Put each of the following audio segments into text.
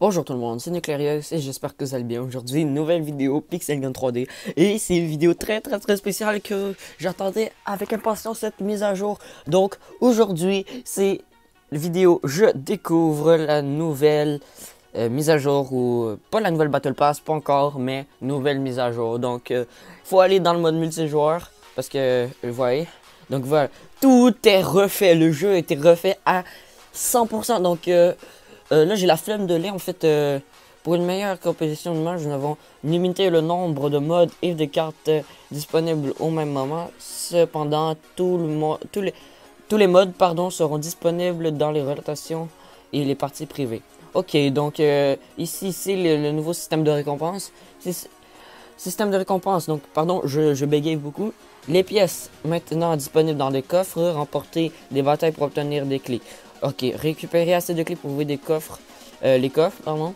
Bonjour tout le monde, c'est Nuclearius et j'espère que vous allez bien. Aujourd'hui, une nouvelle vidéo Pixel Gun 3D. Et c'est une vidéo très spéciale que j'attendais avec impatience cette mise à jour. Donc aujourd'hui, c'est la vidéo je découvre la nouvelle mise à jour ou pas la nouvelle Battle Pass, pas encore, mais nouvelle mise à jour. Donc faut aller dans le mode multijoueur parce que vous voyez. Donc voilà, tout est refait, le jeu a été refait à 100%. Donc là, j'ai la flemme de lire. En fait, pour une meilleure composition d'image, nous avons limité le nombre de modes et de cartes disponibles au même moment. Cependant, tous les modes seront disponibles dans les rotations et les parties privées. Ok, donc ici, c'est le nouveau système de récompense. Système de récompense, donc, pardon, je bégaye beaucoup. Les pièces maintenant disponibles dans des coffres. Remporter des batailles pour obtenir des clés. Ok, récupérer assez de clés pour ouvrir des coffres, les coffres, pardon,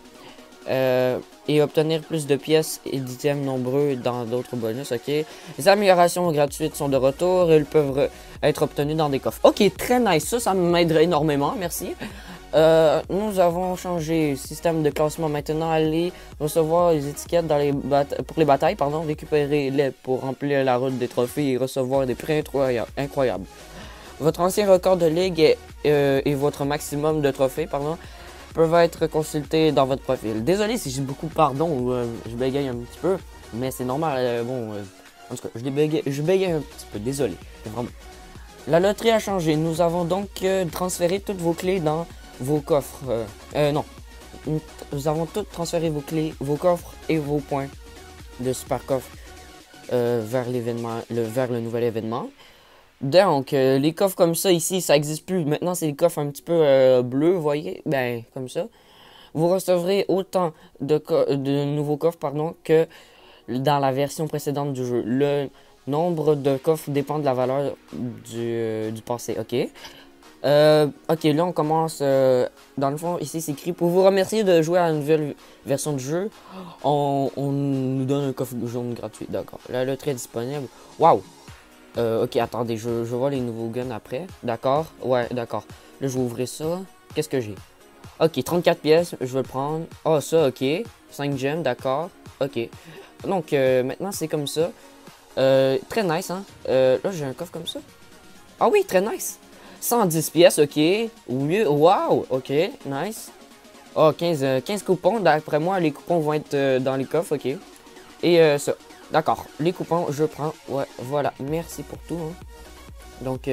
et obtenir plus de pièces et d'items nombreux dans d'autres bonus. Ok, les améliorations gratuites sont de retour et elles peuvent être obtenues dans des coffres. Ok, très nice, ça m'aiderait énormément, merci. Nous avons changé le système de classement. Maintenant, allez recevoir les étiquettes dans pour les batailles, pardon, récupérer-les pour remplir la route des trophées et recevoir des prix incroyables. Votre ancien record de ligue et votre maximum de trophées, pardon, peuvent être consultés dans votre profil. Désolé si j'ai beaucoup pardon ou je bégaye un petit peu, mais c'est normal. En tout cas, je bégaye un petit peu, désolé. Vraiment. La loterie a changé. Nous avons donc transféré toutes vos clés dans vos coffres. Non. Nous avons toutes transféré vos clés, vos coffres et vos points de super coffre vers le nouvel événement. Donc, les coffres comme ça ici, ça n'existe plus. Maintenant, c'est les coffres un petit peu bleus, vous voyez? Ben, comme ça. Vous recevrez autant de nouveaux coffres, pardon, que dans la version précédente du jeu. Le nombre de coffres dépend de la valeur du passé, ok? Ok, là, on commence. Dans le fond, ici, c'est écrit. Pour vous remercier de jouer à la nouvelle version du jeu, on nous donne un coffre jaune gratuit. D'accord. La loterie est disponible. Waouh! Ok, attendez, je vois les nouveaux guns après. D'accord, ouais, d'accord. Là, je vais ouvrir ça. Qu'est-ce que j'ai? Ok, 34 pièces, je vais le prendre. Ah, ça, ok. 5 gemmes, d'accord. Ok. Donc, maintenant, c'est comme ça. Très nice, hein. Là, j'ai un coffre comme ça. Ah oui, très nice. 110 pièces, ok. Oui, wow, ok, nice. Oh, 15 coupons. D'après moi, les coupons vont être dans les coffres, ok. Et ça. D'accord, les coupons, je prends. Ouais, voilà, merci pour tout. Hein. Donc,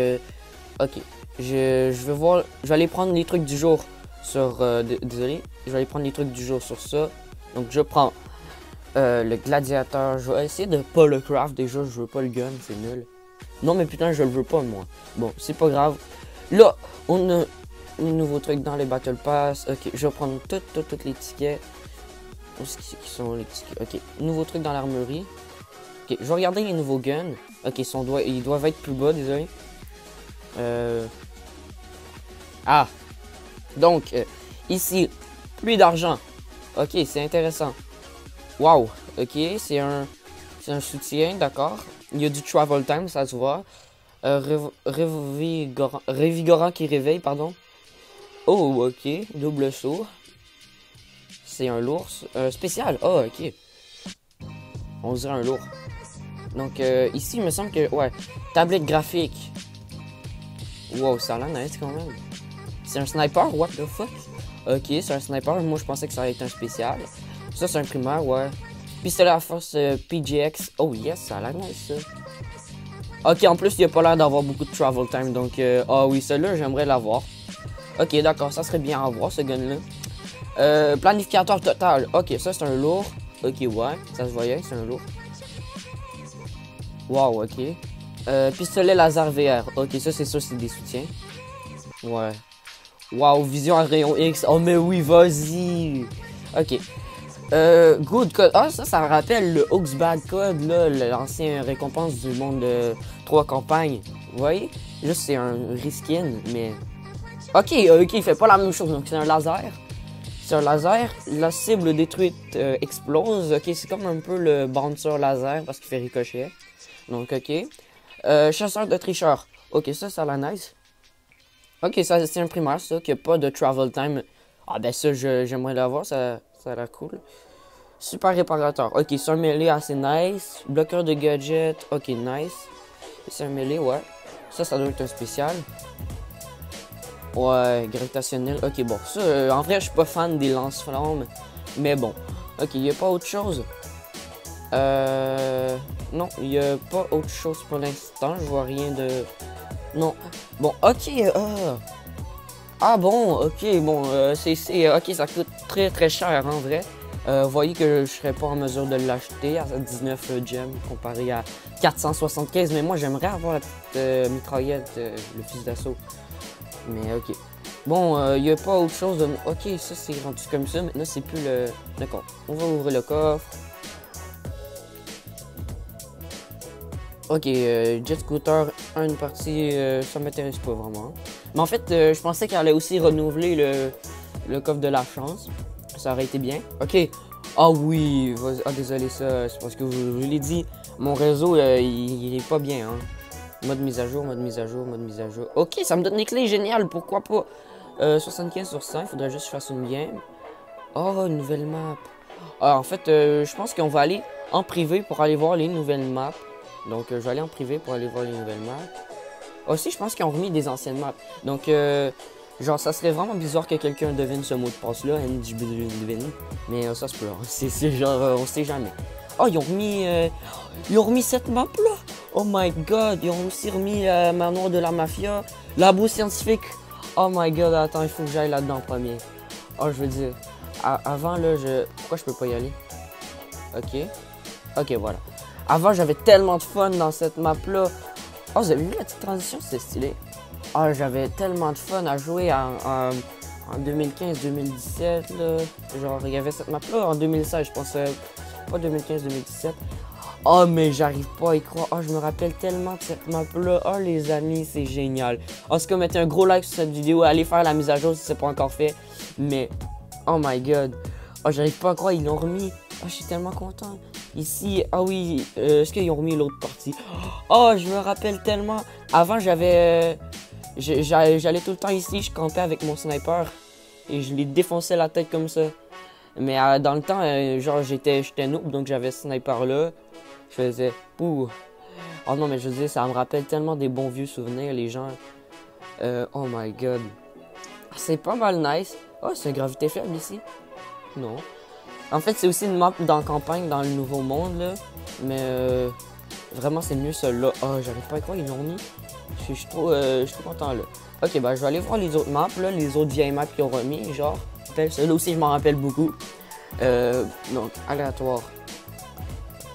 ok. Je vais voir. Je vais aller prendre les trucs du jour sur. Désolé. Je vais aller prendre les trucs du jour sur ça. Donc, je prends le gladiateur. Je vais essayer de pas le craft déjà. Je veux pas le gun, c'est nul. Non, mais putain, je le veux pas, moi. Bon, c'est pas grave. Là, on a un nouveau truc dans les Battle Pass. Ok, je vais prendre toutes les tickets. Où est-ce qu'ils sont les tickets? Ok, nouveau truc dans l'armurerie. Ok, je vais regarder les nouveaux guns. Ok, ils doivent être plus bas, désolé. Ah! Donc, ici, pluie d'argent. Ok, c'est intéressant. Wow! Ok, c'est un soutien, d'accord. Il y a du travel time, ça se voit. Révigorant qui réveille, pardon. Oh, ok, double saut. C'est un lourd. Spécial. Oh, ok. On dirait un lourd. Donc, ici, il me semble que... Ouais. Tablette graphique. Wow, ça a l'air nice quand même. C'est un sniper? What the fuck? Ok, c'est un sniper. Moi, je pensais que ça allait être un spécial. Ça, c'est un primaire, ouais. Pistolet à force PGX. Oh, yes, ça a l'air nice, ça. Ok, en plus, il a pas l'air d'avoir beaucoup de travel time. Donc, ah oui, celui-là, j'aimerais l'avoir. Ok, d'accord, ça serait bien à voir, ce gun-là. Planificateur total. Ok, ça, c'est un lourd. Ok, ouais, ça se voyait, c'est un lourd. Wow, ok. Pistolet laser VR. Ok, ça c'est sûr, c'est des soutiens. Ouais. Wow, vision à rayon X. Oh, mais oui, vas-y. Ok. Good code. Ah, ça rappelle le Oxbag Code, là, l'ancien récompense du monde de 3 campagnes. Vous voyez? Juste, c'est un reskin, mais. Ok, il fait pas la même chose. Donc, c'est un laser. C'est un laser. La cible détruite explose. Ok, c'est comme un peu le bouncer laser parce qu'il fait ricochet. Donc, ok. Chasseur de tricheurs. Ok, ça a l'air nice. Ok, ça c'est un primaire, ça, qui a pas de travel time. Ah ben ça, j'aimerais l'avoir, ça a l'air cool. Super réparateur. Ok, c'est un mêlé assez nice. Bloqueur de gadget. Ok, nice. C'est un mêlé, ouais. Ça doit être un spécial. Ouais, gravitationnel. Ok, bon, ça, en vrai, je suis pas fan des lance-flammes. Mais bon. Ok, il n'y a pas autre chose. Non, il n'y a pas autre chose pour l'instant. Je vois rien de... Non. Bon, ok. Ah bon, ok, bon, ok, ça coûte très très cher en vrai. Vous voyez que je serais pas en mesure de l'acheter à 19 gems comparé à 475. Mais moi, j'aimerais avoir la petite mitraillette, le fusil d'assaut. Mais ok. Bon, il n'y a pas autre chose de... Ok, ça c'est rendu comme ça. Maintenant, c'est plus le... D'accord. On va ouvrir le coffre. Ok, Jet Scooter, une partie, ça m'intéresse pas vraiment. Mais en fait, je pensais qu'elle allait aussi renouveler le coffre de la chance. Ça aurait été bien. Ok. Ah oui, ah désolé ça, c'est parce que je vous l'ai dit, mon réseau, il est pas bien, hein. Mode mise à jour, mode mise à jour, mode mise à jour. Ok, ça me donne des clés, génial, pourquoi pas. 75 sur 100, faudrait juste que je fasse une game. Oh, une nouvelle map. Ah, en fait, je pense qu'on va aller en privé pour aller voir les nouvelles maps. Donc, je vais aller en privé pour aller voir les nouvelles maps. Aussi, je pense qu'ils ont remis des anciennes maps. Donc, genre, ça serait vraiment bizarre que quelqu'un devine ce mot de passe-là. Mais ça se peut. Hein. C'est genre, on sait jamais. Oh, ils ont remis cette map-là. Oh my god. Ils ont aussi remis Manoir de la Mafia. Labo scientifique. Oh my god, attends, il faut que j'aille là-dedans en premier. Oh, je veux dire, avant, là, pourquoi je peux pas y aller? Ok. Ok, voilà. Avant, j'avais tellement de fun dans cette map-là. Oh, vous avez vu la petite transition? C'est stylé. Oh, j'avais tellement de fun à jouer en 2015-2017, là. Genre, il y avait cette map-là en 2016, je pense. Pas 2015-2017. Oh, mais j'arrive pas à y croire. Oh, je me rappelle tellement de cette map-là. Oh, les amis, c'est génial. En tout cas, mettez un gros like sur cette vidéo. Allez faire la mise à jour si c'est pas encore fait. Mais, oh my god. Oh, j'arrive pas à croire, ils l'ont remis. Oh, je suis tellement content. Ici, ah oui, est-ce qu'ils ont remis l'autre partie? Oh, je me rappelle tellement. Avant, j'allais tout le temps ici, je campais avec mon sniper. Et je lui défonçais la tête comme ça. Mais dans le temps, genre, j'étais noob, donc j'avais ce sniper-là. Je faisais, ouh. Oh non, mais je veux dire, ça me rappelle tellement des bons vieux souvenirs, les gens. Oh my god. C'est pas mal nice. Oh, c'est une gravité faible ici. Non. En fait, c'est aussi une map dans la campagne, dans le Nouveau Monde, là. Mais vraiment, c'est mieux celle-là. Oh, j'arrive pas à croire, ils l'ont mis. Je suis trop content, là. Ok, bah, je vais aller voir les autres maps, là. Les autres vieilles maps qu'ils ont remis, genre. Celle-là aussi, je m'en rappelle beaucoup. Donc, aléatoire.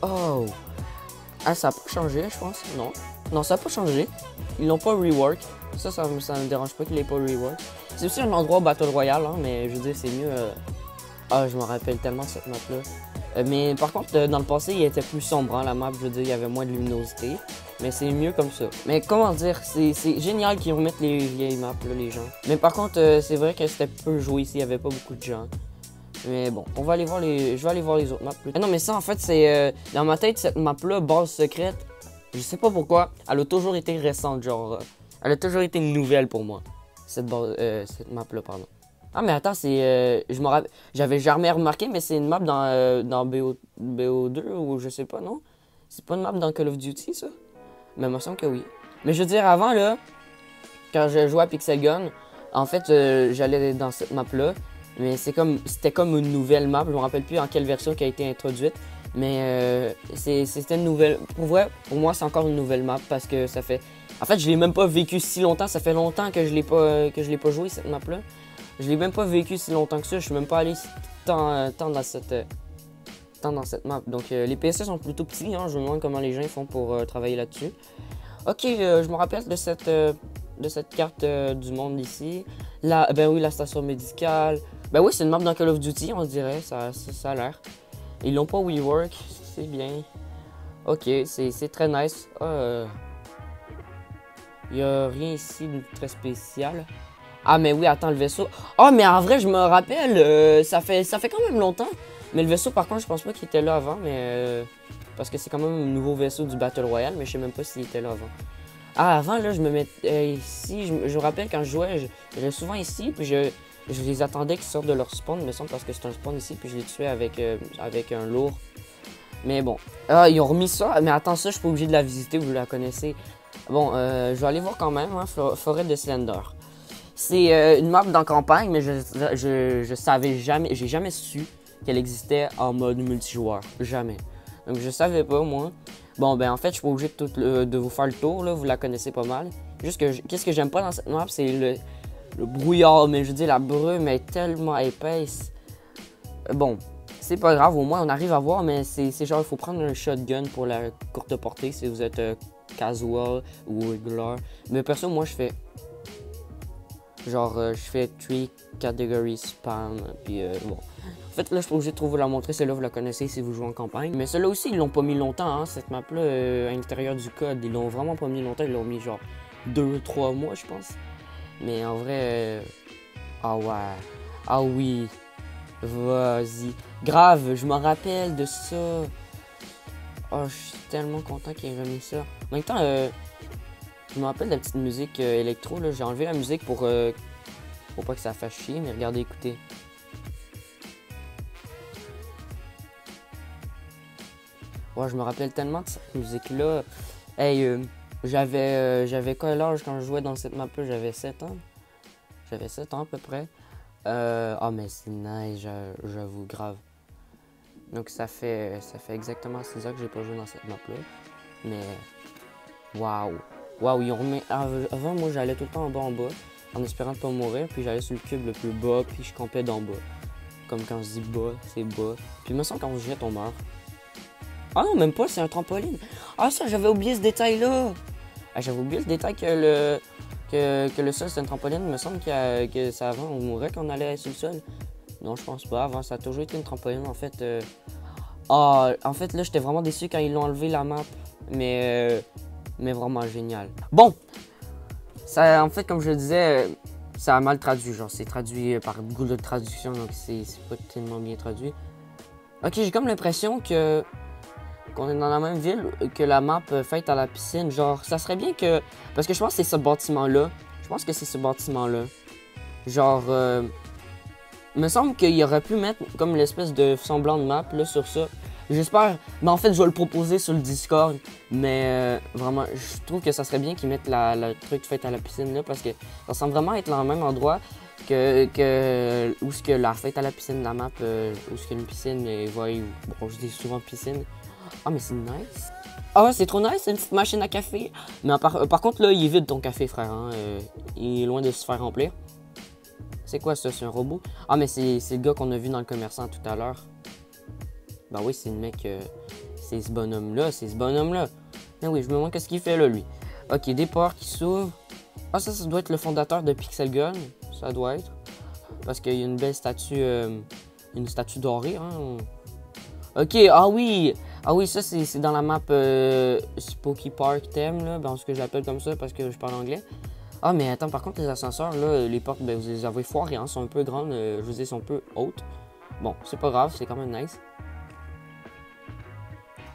Oh. Ah, ça a pas changé, je pense. Non. Non, ça a pas changé. Ils l'ont pas rework. Ça me dérange pas qu'il ait pas rework. C'est aussi un endroit Battle Royale, hein, mais je veux dire, c'est mieux... Ah, je me rappelle tellement de cette map-là. Mais par contre, dans le passé, il était plus sombre, hein, la map. Je veux dire, il y avait moins de luminosité. Mais c'est mieux comme ça. Mais comment dire, c'est génial qu'ils remettent les vieilles maps, là, les gens. Mais par contre, c'est vrai que c'était peu joué ici. Il y avait pas beaucoup de gens. Mais bon, je vais aller voir les autres maps plus tard. Non, mais ça, en fait, c'est... dans ma tête, cette map-là, base secrète, je sais pas pourquoi, elle a toujours été récente, genre... elle a toujours été une nouvelle pour moi. Cette map-là, pardon. Ah, mais attends, c'est... je me rappelle... J'avais jamais remarqué, mais c'est une map dans BO2 ou je sais pas, non? C'est pas une map dans Call of Duty, ça? Mais il me semble que oui. Mais je veux dire, avant, là, quand je jouais à Pixel Gun, en fait, j'allais dans cette map-là. Mais c'était comme une nouvelle map. Je me rappelle plus en quelle version qui a été introduite. Mais c'était une nouvelle... Pour moi, c'est encore une nouvelle map parce que ça fait... En fait, je l'ai même pas vécu si longtemps. Ça fait longtemps que je l'ai pas joué, cette map-là. Je l'ai même pas vécu si longtemps que ça. Je suis même pas allé tant dans cette map. Donc, les PC sont plutôt petits. Hein. Je me demande comment les gens font pour travailler là-dessus. Ok, je me rappelle de cette carte du monde ici. Là, ben oui, la station médicale. Ben oui, c'est une map dans Call of Duty, on dirait. Ça a l'air. Ils l'ont pas rework. C'est bien. Ok, c'est très nice. Il n'y a rien ici de très spécial. Ah, mais oui, attends, le vaisseau. Ah, mais en vrai, je me rappelle, ça fait quand même longtemps. Mais le vaisseau, par contre, je pense pas qu'il était là avant, mais... parce que c'est quand même un nouveau vaisseau du Battle Royale, mais je sais même pas s'il était là avant. Ah, avant, là, je me mettais ici. Je me rappelle quand je jouais, j'allais souvent ici, puis Je les attendais qu'ils sortent de leur spawn, il me semble, parce que c'est un spawn ici, puis je l'ai tué avec un lourd. Mais bon. Ah, ils ont remis ça, mais attends, ça, je suis pas obligé de la visiter, vous la connaissez. Bon, je vais aller voir quand même, hein, Forêt de Slender. C'est une map dans campagne, mais je savais jamais, j'ai jamais su qu'elle existait en mode multijoueur. Jamais. Donc je savais pas, moi. Bon, ben en fait, je suis pas obligé de vous faire le tour, là, vous la connaissez pas mal. Juste que, qu'est-ce que j'aime pas dans cette map, c'est le brouillard, mais je veux dire, la brume est tellement épaisse. Bon, c'est pas grave, au moins on arrive à voir, mais c'est genre, il faut prendre un shotgun pour la courte portée si vous êtes casual ou regular. Mais perso, moi, je fais... Genre, je fais 3 category spam, puis bon. En fait, là, je suis obligé de trop vous la montrer. Celle-là, vous la connaissez si vous jouez en campagne. Mais celle-là aussi, ils l'ont pas mis longtemps, hein, cette map-là, à l'intérieur du code. Ils l'ont vraiment pas mis longtemps. Ils l'ont mis genre 2-3 mois, je pense. Mais en vrai... Ah ouais. Ah oui. Vas-y. Grave, je me rappelle de ça. Oh, je suis tellement content qu'ils aient remis ça. En même temps, je me rappelle de la petite musique électro. J'ai enlevé la musique pour pas que ça fasse chier. Mais regardez, écoutez. Ouais, je me rappelle tellement de cette musique-là. Hey, j'avais quel âge quand je jouais dans cette map-là? J'avais 7 ans. J'avais 7 ans à peu près. Ah, mais c'est nice, j'avoue, grave. Donc ça fait exactement 6 ans que j'ai pas joué dans cette map-là. Mais, waouh. Waouh, ils ont remis... Avant, moi, j'allais tout le temps en bas, en espérant de pas mourir. Puis j'allais sur le cube le plus bas, puis je campais d'en bas. Comme quand je dis bas, c'est bas. Puis il me semble quand on se jette, on meurt. Ah non, même pas, c'est un trampoline. Ah ça, j'avais oublié ce détail-là. Ah, j'avais oublié le détail que le sol, c'est un trampoline. Il me semble que ça avant, on mourait quand on allait sur le sol. Non, je pense pas. Avant, ça a toujours été une trampoline, en fait. Ah, en fait, là, j'étais vraiment déçu quand ils l'ont enlevé, la map. Mais vraiment génial. Bon, ça, en fait, comme je le disais, ça a mal traduit. Genre, c'est traduit par Google Traduction, donc c'est pas tellement bien traduit. Ok, j'ai comme l'impression qu'on est dans la même ville que la map faite à la piscine. Genre, ça serait bien que... Parce que je pense que c'est ce bâtiment-là. Je pense que c'est ce bâtiment-là. Genre, il me semble qu'il aurait pu mettre comme l'espèce de semblant de map là sur ça. J'espère... Mais en fait, je vais le proposer sur le Discord. Mais vraiment, je trouve que ça serait bien qu'ils mettent le truc fait à la piscine là. Parce que ça semble vraiment être dans le même endroit où ce que la fête à la piscine, la map, où ce que une piscine, bon, je dis souvent piscine. Ah, mais c'est nice. Ah ouais, c'est trop nice, c'est une petite machine à café. Mais par contre, là, il est vide ton café, frère. Hein? Il est loin de se faire remplir. C'est quoi ça? C'est un robot? Ah, mais c'est le gars qu'on a vu dans le commerçant tout à l'heure. Ben oui, c'est le mec... c'est ce bonhomme-là, Mais oui, je me demande qu'est-ce qu'il fait là, lui. Ok, des portes qui s'ouvrent. Ah, ça doit être le fondateur de Pixel Gun. Ça doit être. Parce qu'il y a une belle statue... une statue dorée, hein. Ok, ah oui! Ah oui, ça c'est dans la map Spooky Park Theme, là, ben, ce que j'appelle comme ça parce que je parle anglais. Ah, mais attends, par contre, les ascenseurs, là, les portes, ben, vous les avez foirées, hein, sont un peu grandes, je vous dis, sont un peu hautes. Bon, c'est pas grave, c'est quand même nice.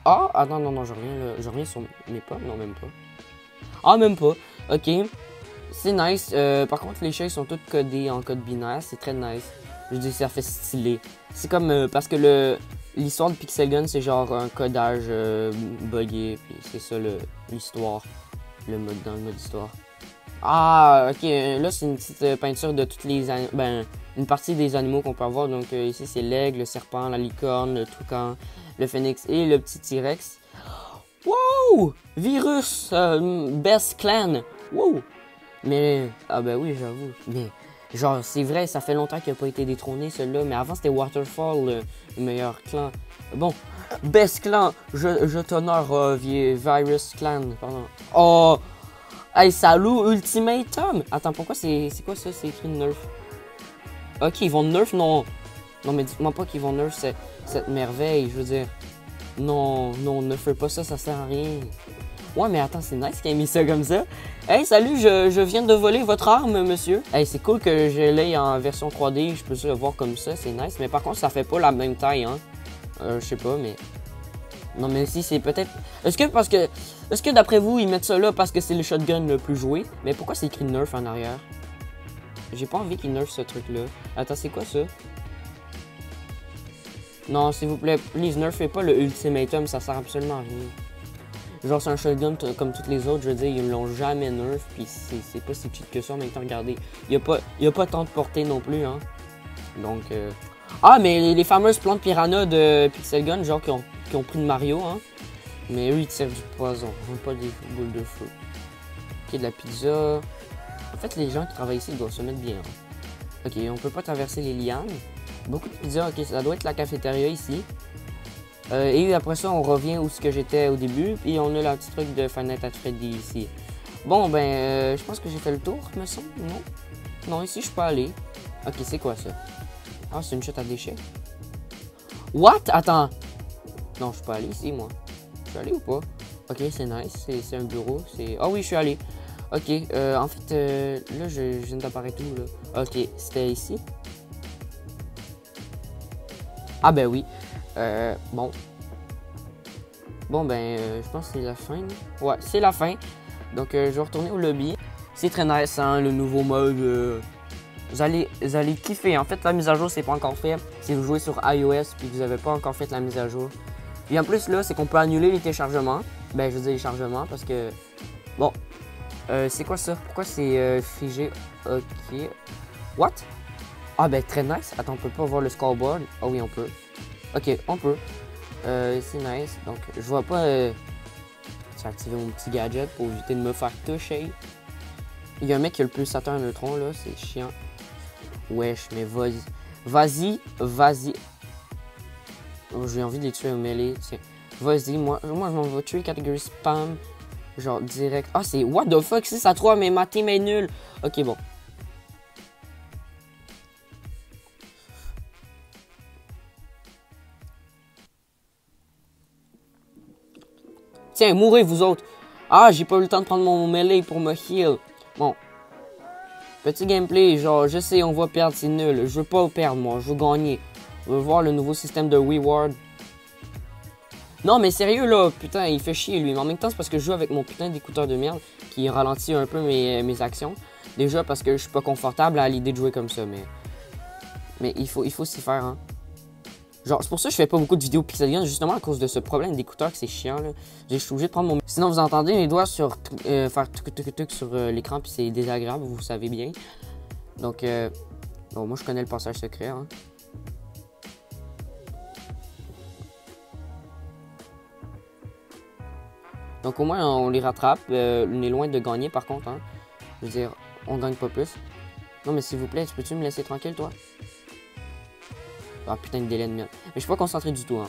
Ah, non, je reviens sur mes pas, non, même pas. Ah, même pas, ok. C'est nice, par contre, les chaises sont toutes codées en code binaire, c'est très nice. Je dis, ça fait stylé. C'est comme, parce que l'histoire de Pixel Gun, c'est genre un codage buggé, puis c'est ça l'histoire, dans le mode histoire. Ah, ok, là c'est une petite peinture de toutes les une partie des animaux qu'on peut avoir. Donc ici c'est l'aigle, le serpent, la licorne, le toucan, le phénix et le petit T-Rex. Wow! Virus, best clan. Wow! Mais, ah ben oui, j'avoue, mais... Genre, c'est vrai, ça fait longtemps qu'il n'a pas été détrôné, celui-là. Mais avant, c'était Waterfall, le meilleur clan. Bon, Best Clan, je t'honore, Virus Clan, pardon. Oh, hey, salut, Ultimatum. Attends, pourquoi c'est quoi ça? C'est écrit Nerf. Ok, ils vont Nerf, non. Non, mais dites-moi pas qu'ils vont Nerf cette merveille, je veux dire. Non, ne fais pas ça, ça sert à rien. Ouais, mais attends, c'est nice qu'il ait mis ça comme ça. Hey, salut, je viens de voler votre arme, monsieur. Hey, c'est cool que je l'aie en version 3D, je peux le voir comme ça, c'est nice. Mais par contre, ça fait pas la même taille, hein. Je sais pas, mais... Non, mais si, c'est peut-être... Est-ce que d'après vous, ils mettent ça là parce que c'est le shotgun le plus joué? Mais pourquoi c'est écrit Nerf en arrière? J'ai pas envie qu'ils nerfent ce truc-là. Attends, c'est quoi ça? Non, s'il vous plaît, please, nerfez pas le ultimatum, ça sert absolument à rien. Genre, c'est un shotgun comme toutes les autres, je veux dire, ils me l'ont jamais nerf, puis c'est pas si cheat que ça en même temps, regardez. Il y a pas tant de portée non plus, hein. Donc, Ah, mais les fameuses plantes piranha de Pixel Gun, genre, qui ont pris de Mario, hein. Mais eux, ils tirent du poison, pas des boules de feu. Ok, de la pizza. En fait, les gens qui travaillent ici doivent se mettre bien. Hein. Ok, on peut pas traverser les lianes. Beaucoup de pizza, ok, ça doit être la cafétéria ici. Et après ça, on revient où ce que j'étais au début. Puis on a le petit truc de fenêtre à Freddy ici. Bon, ben, je pense que j'ai fait le tour, me semble. Non? Non, ici, je peux aller. Ok, c'est quoi ça? Ah, c'est une chute à déchets. What? Attends. Non, je peux aller ici, moi. Je suis allé ou pas? Ok, c'est nice. C'est un bureau. Ah oui, je suis allé. Ok, en fait, là, je viens d'apparaître où, là? Ok, c'était ici. Ah ben oui. Bon. Bon ben, je pense que c'est la fin. Ouais, c'est la fin. Donc, je vais retourner au lobby. C'est très nice, hein, le nouveau mode. Vous allez kiffer. En fait, la mise à jour, c'est pas encore fait. Si vous jouez sur iOS et que vous n'avez pas encore fait la mise à jour. Et en plus, là, c'est qu'on peut annuler les téléchargements. Ben, je veux dire les chargements parce que... Bon. C'est quoi ça? Pourquoi c'est figé? Ok. What? Ah ben, très nice. Attends, on peut pas voir le scoreboard. Ah oui, on peut. Ok, on peut. C'est nice. Donc, je vois pas... J'ai activé mon petit gadget pour éviter de me faire toucher. Il y a un mec qui a le pulsateur neutron, là. C'est chiant. Wesh, mais vas-y. Vas-y, vas-y. Oh, j'ai envie de les tuer au mêlée. Tiens. Vas-y, moi je m'en vais tuer catégorie spam. Genre, direct. Ah, c'est... What the fuck? 6 à 3, mais ma team est nulle. Ok, bon. Tiens, mourrez, vous autres. Ah, j'ai pas eu le temps de prendre mon melee pour me heal. Bon. Petit gameplay, genre, je sais, on va perdre, c'est nul. Je veux pas perdre, moi. Je veux gagner. Je veux voir le nouveau système de reward. Non, mais sérieux, là, putain, il fait chier, lui. Mais en même temps, c'est parce que je joue avec mon putain d'écouteur de merde qui ralentit un peu mes actions. Déjà parce que je suis pas confortable à l'idée de jouer comme ça, mais il faut s'y faire, hein. Genre, c'est pour ça que je fais pas beaucoup de vidéos Pixel Gun, justement à cause de ce problème d'écouteur que c'est chiant, là. Je suis obligé de prendre mon... Sinon, vous entendez mes doigts sur faire tuc sur l'écran, puis c'est désagréable, vous savez bien. Donc, bon, moi, je connais le passage secret, hein. Donc, au moins, on les rattrape. On est loin de gagner, par contre, hein. Je veux dire, on gagne pas plus. Non, mais s'il vous plaît, peux-tu me laisser tranquille, toi? Ah, putain de délai de merde. Mais je suis pas concentré du tout, hein.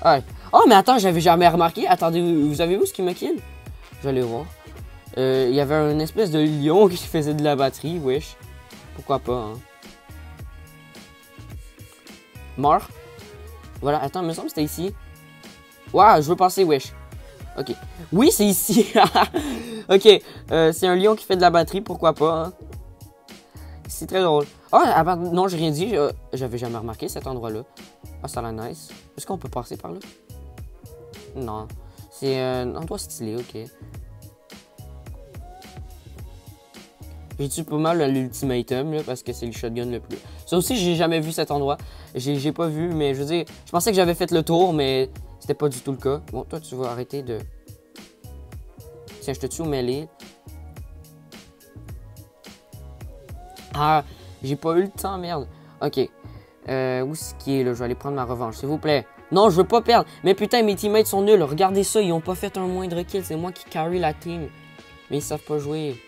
Ouais. Oh, mais attends, j'avais jamais remarqué. Attendez, vous avez vu ce qui me kill? J'allais voir. Il y avait une espèce de lion qui faisait de la batterie, wesh. Pourquoi pas, hein. Mort. Voilà, attends, il me semble que c'était ici. Waouh, je veux passer, wesh. Ok. Oui, c'est ici. Ok, c'est un lion qui fait de la batterie, pourquoi pas, hein. C'est très drôle. Ah, non, j'ai rien dit. J'avais jamais remarqué cet endroit-là. Ah, ça a l'air nice. Est-ce qu'on peut passer par là? Non. C'est un endroit stylé, ok. J'ai tué pas mal l'ultimatum, là, parce que c'est le shotgun le plus... Ça aussi, j'ai jamais vu cet endroit. J'ai pas vu, mais je veux dire... Je pensais que j'avais fait le tour, mais c'était pas du tout le cas. Bon, toi, tu vas arrêter de... Tiens, je te tue au mêlée. Ah, j'ai pas eu le temps, merde. Ok. Où est-ce qu'il est, là? Je vais aller prendre ma revanche, s'il vous plaît. Non, je veux pas perdre. Mais putain, mes teammates sont nuls. Regardez ça, ils ont pas fait un moindre kill. C'est moi qui carry la team. Mais ils savent pas jouer.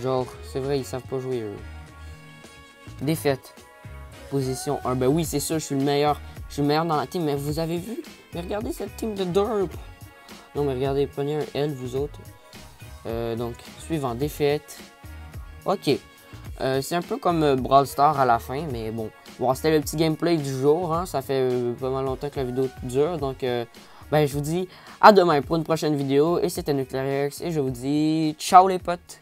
Genre, c'est vrai, ils savent pas jouer, eux. Défaite. Position 1. Ben oui, c'est sûr, je suis le meilleur. Je suis le meilleur dans la team. Mais vous avez vu? Mais regardez cette team de derp. Non, mais regardez, prenez un L, vous autres. Donc, suivant. Défaite. Ok. C'est un peu comme Brawl Stars à la fin, mais bon. Bon, c'était le petit gameplay du jour, hein. Ça fait pas mal longtemps que la vidéo dure, donc ben, je vous dis à demain pour une prochaine vidéo. Et c'était Nuclearex, et je vous dis ciao les potes!